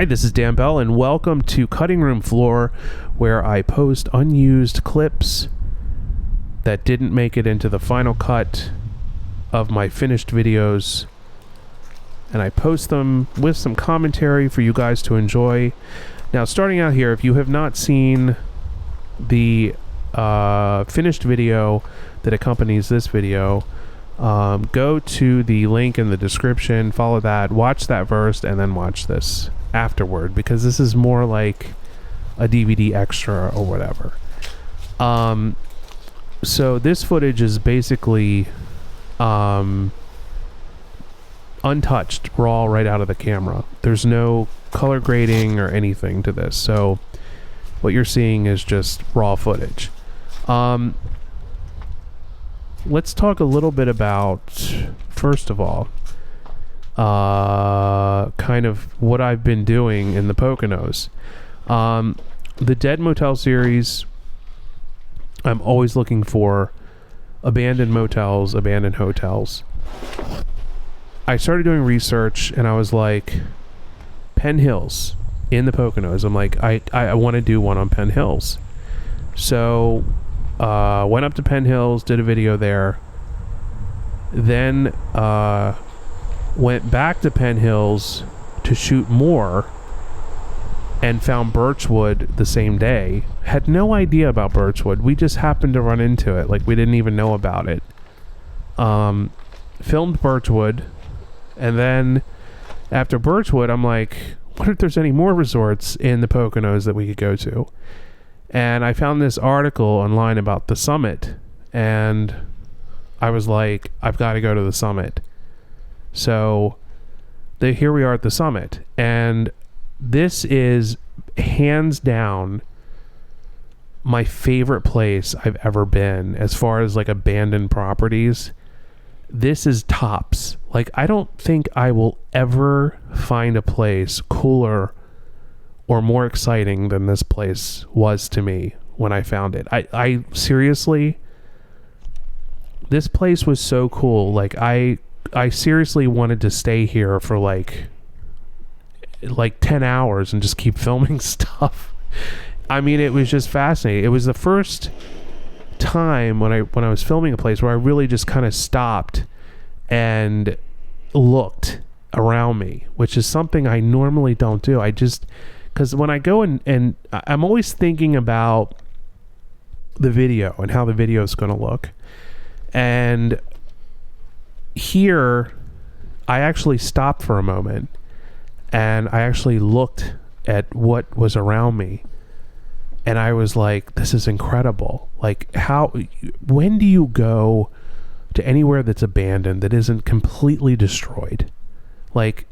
Hi, this is Dan Bell, and welcome to Cutting Room Floor, where I post unused clips that didn't make it into the final cut of my finished videos, and I post them with some commentary for you guys to enjoy. Now, starting out here, if you have not seen the finished video that accompanies this video, go to the link in the description, follow that, watch that verse, and then watch this afterward, because this is more like a DVD extra or whatever. So this footage is basically untouched, raw, right out of the camera. There's no color grading or anything to this, so what you're seeing is just raw footage. Let's talk a little bit about, first of all, kind of what I've been doing in the Poconos. The Dead Motel series, I'm always looking for abandoned motels, abandoned hotels. I started doing research and I was like, Penn Hills in the Poconos. I'm like, I want to do one on Penn Hills. So went up to Penn Hills, did a video there, then went back to Penn Hills to shoot more and found Birchwood the same day. Had no idea about Birchwood. We just happened to run into it. Like, we didn't even know about it. Filmed Birchwood, and then after Birchwood, I'm like, what if there's any more resorts in the Poconos that we could go to? And I found this article online about the Summit, and I was like, I've got to go to the Summit. So here we are at the Summit, and this is hands down my favorite place I've ever been as far as like abandoned properties. This is tops. Like, I don't think I will ever find a place cooler or more exciting than this place was to me when I found it. I seriously, this place was so cool. Like, I seriously wanted to stay here for like 10 hours and just keep filming stuff. I mean, it was just fascinating. It was the first time when I was filming a place where I really just kind of stopped and looked around me, which is something I normally don't do. I just, because when I go and I'm always thinking about the video and how the video is going to look. And here, I actually stopped for a moment and I actually looked at what was around me. And I was like, this is incredible. Like, when do you go to anywhere that's abandoned that isn't completely destroyed? Like,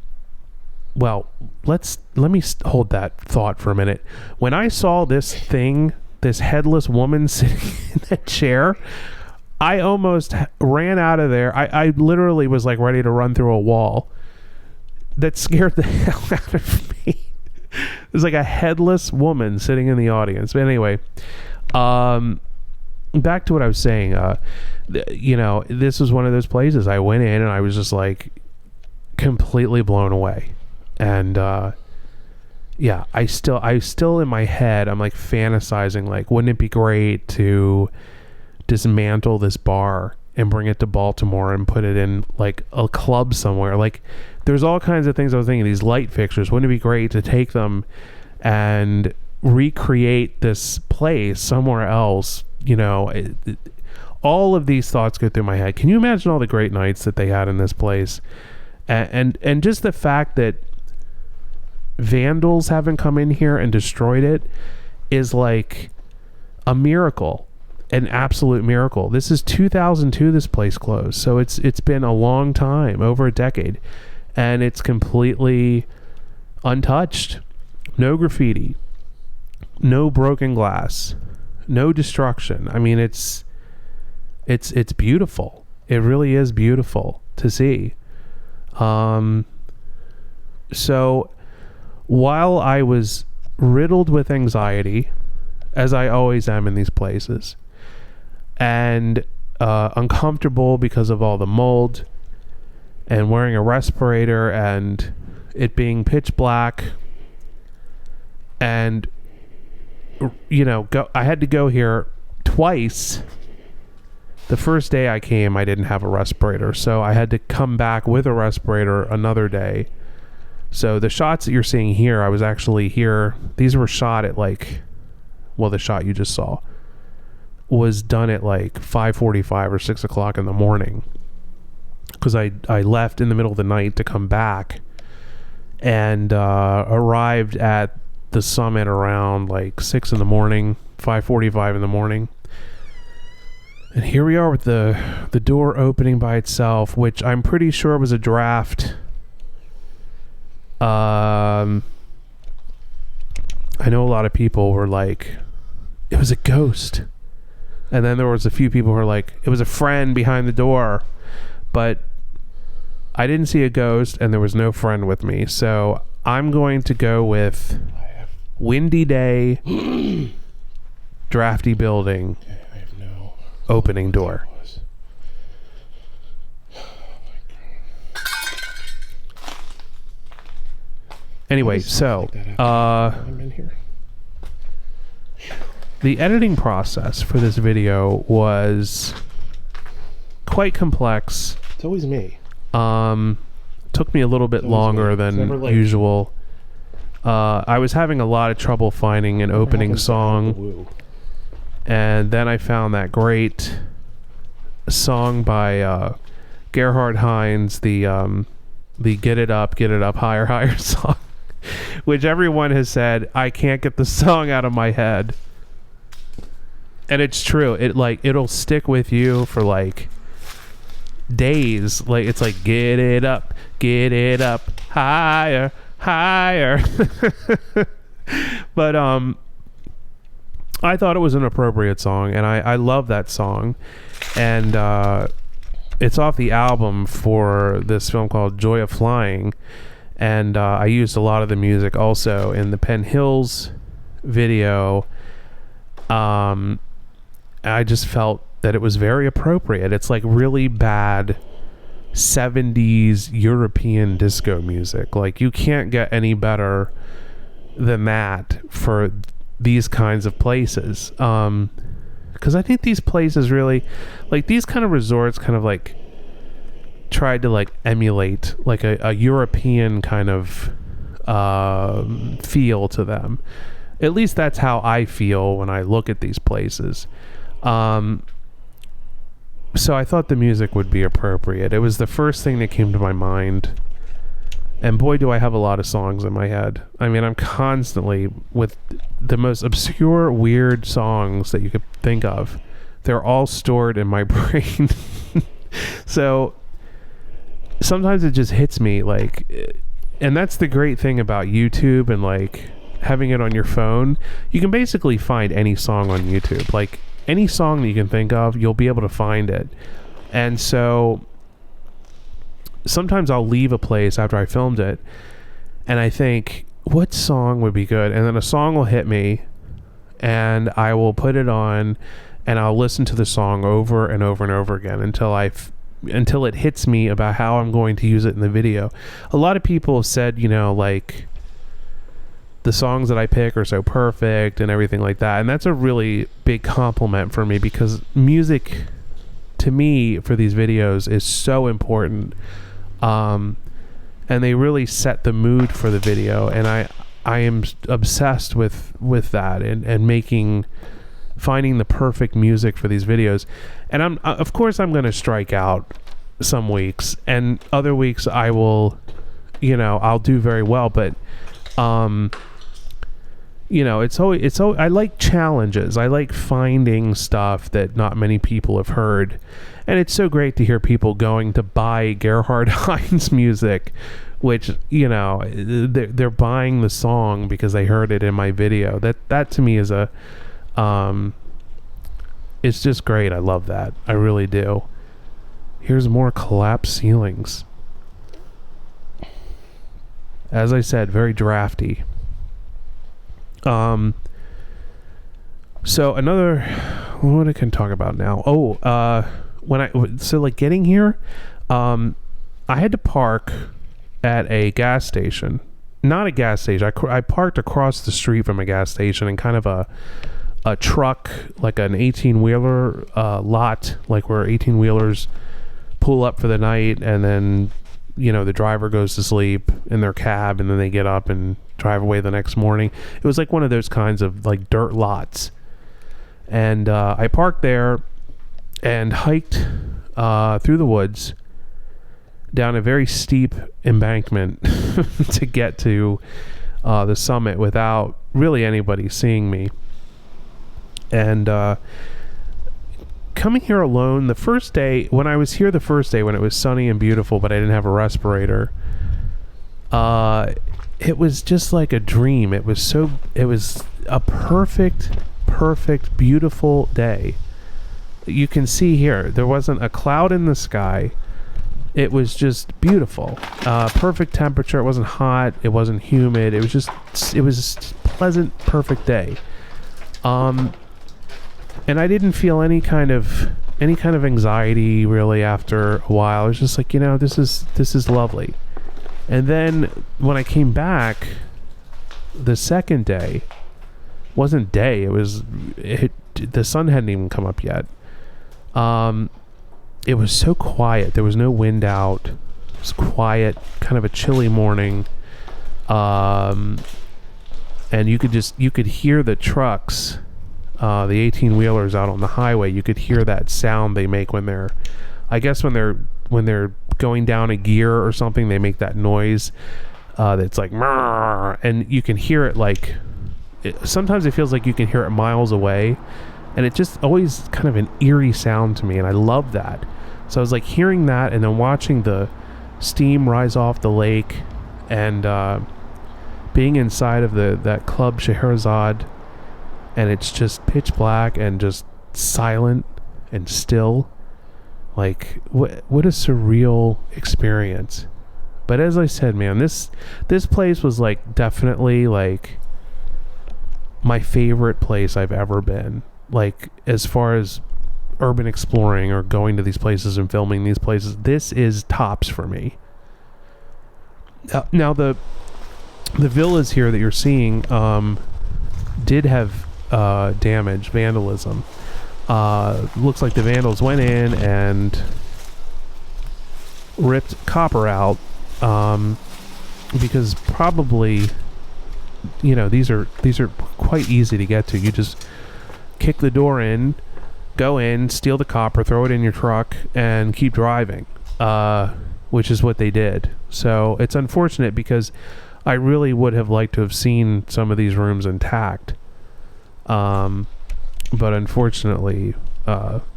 well, let me hold that thought for a minute. When I saw this thing, this headless woman sitting in that chair, I almost ran out of there. I literally was like ready to run through a wall. That scared the hell out of me. There's like a headless woman sitting in the audience. But anyway, back to what I was saying. This was one of those places I went in and I was just like completely blown away. And yeah, I still in my head, I'm like fantasizing, like, wouldn't it be great to dismantle this bar and bring it to Baltimore and put it in like a club somewhere? Like, there's all kinds of things I was thinking. These light fixtures, wouldn't it be great to take them and recreate this place somewhere else? All of these thoughts go through my head. Can you imagine all the great nights that they had in this place? And just the fact that vandals haven't come in here and destroyed it is like a miracle. An absolute miracle. This is 2002 this place closed, so it's been a long time, over a decade, and it's completely untouched. No graffiti, no broken glass, no destruction. I mean, it's beautiful. It really is beautiful to see. So while I was riddled with anxiety, as I always am in these places, and uncomfortable because of all the mold and wearing a respirator and it being pitch black And I had to go here twice. The first day I came, I didn't have a respirator, so I had to come back with a respirator another day. So the shots that you're seeing here, I was actually here. These were shot at the shot you just saw was done at 5:45 or 6 o'clock in the morning, because I left in the middle of the night to come back, and arrived at the summit around 6 in the morning, 5:45 in the morning. And here we are with the door opening by itself, which I'm pretty sure was a draft. I know a lot of people were like, it was a ghost. And then there was a few people who were like, it was a friend behind the door. But I didn't see a ghost, and there was no friend with me. So I'm going to go with windy day, drafty building, I have no opening door. Anyway, so I'm in here. the editing process for this video was quite complex. It's always me. Took me a little bit longer than usual. I was having a lot of trouble finding an opening song, and then I found that great song by Gerhard Hines, the Get It Up, Higher, Higher song, which everyone has said, I can't get the song out of my head. And it's true. It'll stick with you for days. It's get it up, higher, higher. But I thought it was an appropriate song, and I love that song. And it's off the album for this film called Joy of Flying. And I used a lot of the music also in the Penn Hills video. I just felt that it was very appropriate. It's really bad 70s European disco music. You can't get any better than that for these kinds of places. Because I think these places really, these kind of resorts kind of tried to emulate a European kind of feel to them. At least that's how I feel when I look at these places. So I thought the music would be appropriate. It was the first thing that came to my mind. And boy, do I have a lot of songs in my head. I mean, I'm constantly with the most obscure, weird songs that you could think of. They're all stored in my brain. So sometimes it just hits me and that's the great thing about YouTube and having it on your phone. You can basically find any song on YouTube. Any song that you can think of, you'll be able to find it. And so sometimes I'll leave a place after I filmed it, and I think, what song would be good? And then a song will hit me, and I will put it on, and I'll listen to the song over and over and over again until it hits me about how I'm going to use it in the video. A lot of people have said, the songs that I pick are so perfect and everything like that. And that's a really big compliment for me, because music to me for these videos is so important. And they really set the mood for the video. And I am obsessed with that and finding the perfect music for these videos. And of course I'm going to strike out some weeks, and other weeks I will, I'll do very well. But, I like challenges. I like finding stuff that not many people have heard. And it's so great to hear people going to buy Gerhard Hines music, which, they're buying the song because they heard it in my video. That to me is it's just great. I love that. I really do. Here's more collapsed ceilings. As I said, very drafty. So another, what I can talk about now? Getting here, I had to park at a gas station not a gas station. I parked across the street from a gas station in kind of a truck, like an 18-wheeler lot, like where 18-wheelers pull up for the night, and then, you know, the driver goes to sleep in their cab, and then they get up and drive away the next morning. It was like one of those kinds of like dirt lots. And I parked there and hiked through the woods down a very steep embankment to get to the summit without really anybody seeing me. And coming here alone, the first day, when I was here the first day, when it was sunny and beautiful, but I didn't have a respirator, it was just like a dream. It was a perfect, beautiful day. You can see here, there wasn't a cloud in the sky. It was just beautiful. Perfect temperature. It wasn't hot. It wasn't humid. It was a pleasant, perfect day. And I didn't feel any kind of anxiety really after a while. I was just like, you know, this is lovely. And then when I came back the second day, wasn't day, the sun hadn't even come up yet. It was so quiet. There was no wind out. It was quiet, kind of a chilly morning. And you could hear the trucks, the 18-wheelers out on the highway. You could hear that sound they make when they're going down a gear or something. They make that noise that's like, "Mrrr," and you can hear it like, sometimes it feels like you can hear it miles away. And it just always kind of an eerie sound to me, and I love that. So I was like hearing that, and then watching the steam rise off the lake, and being inside of that Club Scheherazade, and it's just pitch black and just silent and still. Like, what a surreal experience. But as I said, man, this place was like definitely like my favorite place I've ever been. Like, as far as urban exploring or going to these places and filming these places, this is tops for me. Now the villas here that you're seeing did have damage, vandalism. Looks like the vandals went in and ripped copper out, because probably, you know, these are quite easy to get to. You just kick the door in, go in, steal the copper, throw it in your truck, and keep driving, which is what they did. So it's unfortunate, because I really would have liked to have seen some of these rooms intact. But unfortunately,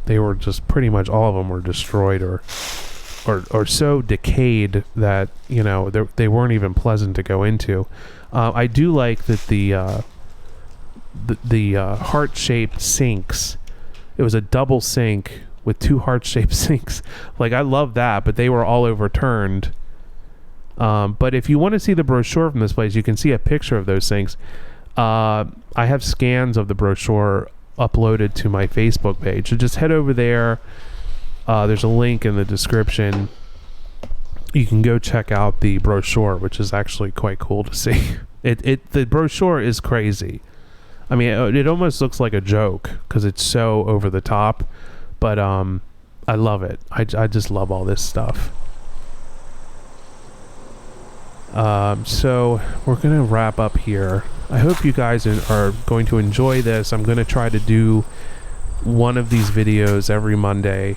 they were just pretty much all of them were destroyed or so decayed that, you know, they weren't even pleasant to go into. I do like that the heart-shaped sinks. It was a double sink with two heart-shaped sinks. Like, I love that, but they were all overturned. But if you want to see the brochure from this place, you can see a picture of those sinks. I have scans of the brochure uploaded to my Facebook page, so just head over there. There's a link in the description. You can go check out the brochure, which is actually quite cool to see. The brochure is crazy. I mean, it almost looks like a joke because it's so over the top, but I love it. I just love all this stuff. So we're gonna wrap up here. I hope you guys are going to enjoy this. I'm gonna try to do one of these videos every Monday.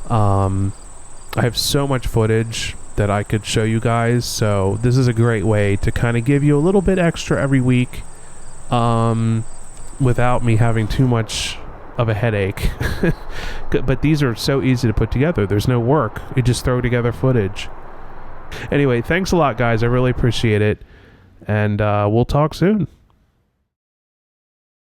I have so much footage that I could show you guys, so this is a great way to kind of give you a little bit extra every week, without me having too much of a headache. But these are so easy to put together. There's no work. You just throw together footage. Anyway, thanks a lot, guys. I really appreciate it, and we'll talk soon.